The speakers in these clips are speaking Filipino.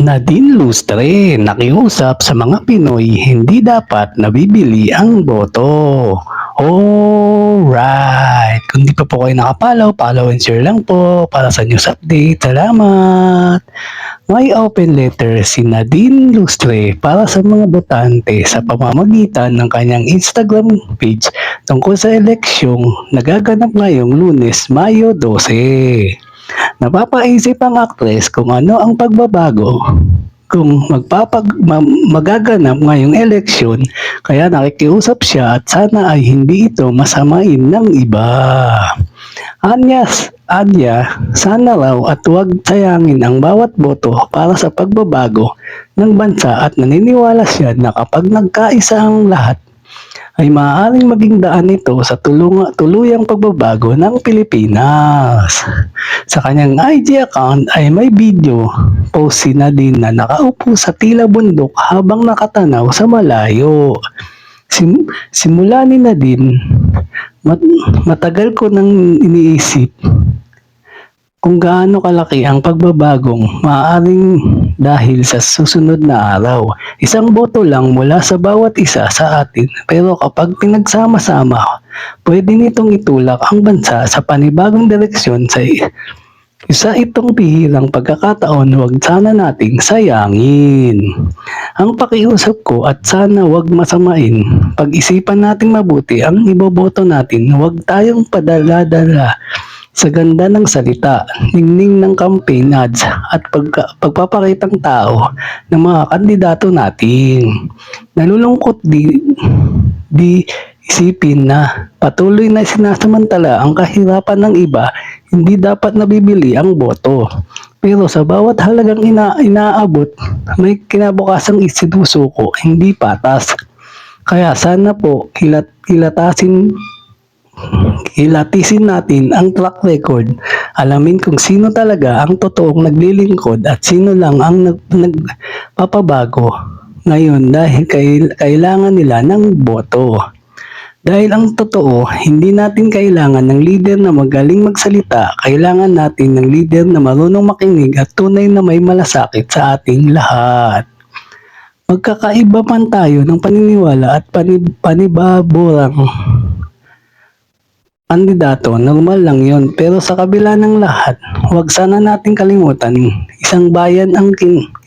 Nadine Lustre nakiusap sa mga Pinoy hindi dapat nabibili ang boto. Alright! Kung di pa po kayo nakapalaw, follow and share lang po para sa news update. Salamat! May open letter si Nadine Lustre para sa mga botante sa pamamagitan ng kanyang Instagram page tungkol sa eleksyong nagaganap ngayong Lunes, Mayo 12. Napapaisip ang aktres kung ano ang pagbabago kung magaganap ngayong eleksyon, kaya nakikiusap siya at sana ay hindi ito masamain ng iba. Anya, sana raw at huwag sayangin ang bawat boto para sa pagbabago ng bansa at naniniwala siya na kapag nagkaisa ang lahat ay maaaring maging daan ito sa tuluyang pagbabago ng Pilipinas. Sa kanyang IG account ay may video post si Nadine na nakaupo sa tila bundok habang nakatanaw sa malayo. Simula ni Nadine, matagal ko nang iniisip kung gaano kalaki ang pagbabagong maaaring dahil sa susunod na araw. Isang boto lang mula sa bawat isa sa atin, pero kapag pinagsama-sama, pwede nitong itulak ang bansa sa panibagong direksyon. Sa isa itong bihirang pagkakataon, huwag sana nating sayangin. Ang pakiusap ko at sana huwag masamain, pag-isipan nating mabuti ang iboboto natin, huwag tayong padala-dala sa ganda ng salita, ningning ng campaign ads at pagpapakitang tao ng mga kandidato natin. Nalulungkot di isipin na patuloy na sinasamantala ang kahirapan ng iba, hindi dapat nabibili ang boto. Pero sa bawat halagang inaabot, may kinabukasang isinusuko, hindi patas. Kaya sana po ilatisin natin ang track record, alamin kung sino talaga ang totoong naglilingkod at sino lang ang nagpapabago ngayon dahil kailangan nila ng boto. Dahil ang totoo, hindi natin kailangan ng leader na magaling magsalita, kailangan natin ng leader na marunong makinig at tunay na may malasakit sa ating lahat. Magkakaiba man tayo ng paniniwala at panibaborang kandidato, normal lang yon. Pero sa kabila ng lahat, huwag sana natin kalimutan, isang bayan ang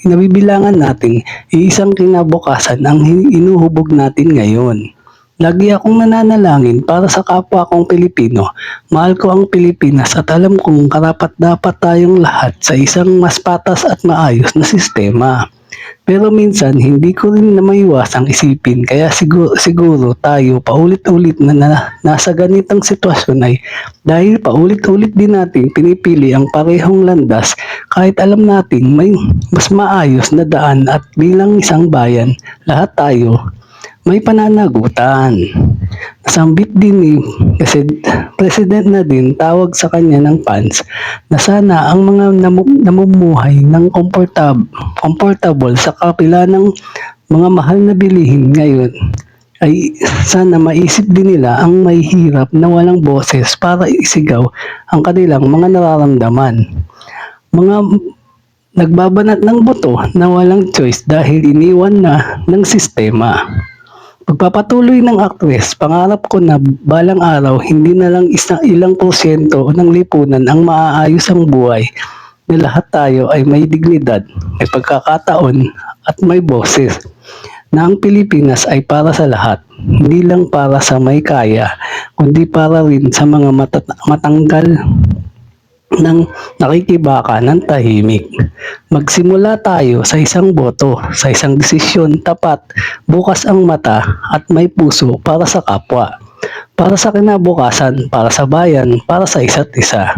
kinabibilangan natin, isang kinabukasan ang inuhubog natin ngayon. Lagi akong nananalangin para sa kapwa kong Pilipino. Mahal ko ang Pilipinas at alam kong karapat-dapat tayong lahat sa isang mas patas at maayos na sistema. Pero minsan, hindi ko rin na maiwasang isipin, kaya siguro tayo paulit-ulit na nasa ganitong sitwasyon ay dahil paulit-ulit din natin pinipili ang parehong landas kahit alam natin may mas maayos na daan at bilang isang bayan, lahat tayo may pananagutan. Nasambit din ni President na din tawag sa kanya ng fans na sana ang mga namumuhay ng comfortable sa kapila ng mga mahal na bilihin ngayon ay sana maisip din nila ang may hirap na walang boses para isigaw ang kanilang mga nararamdaman. Mga nagbabanat ng boto na walang choice dahil iniwan na ng sistema. Pagpapatuloy ng aktres, pangarap ko na balang araw hindi na lang ilang porsyento ng lipunan ang maaayos ang buhay, na lahat tayo ay may dignidad, may pagkakataon at may boses, na ang Pilipinas ay para sa lahat, hindi lang para sa may kaya, kundi para rin sa mga matanggal ng nakikibaka ng tahimik. Magsimula tayo sa isang boto, sa isang desisyon tapat, bukas ang mata at may puso para sa kapwa, para sa kinabukasan, para sa bayan, para sa isa't isa.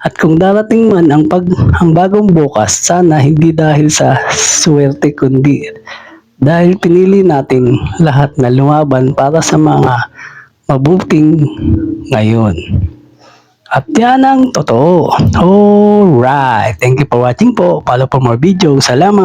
At kung darating man ang bagong bukas, sana hindi dahil sa swerte kundi dahil pinili natin lahat na lumaban para sa mga mabuting ngayon. At yan ang totoo. Alright. Thank you for watching po. Follow for more videos. Salamat.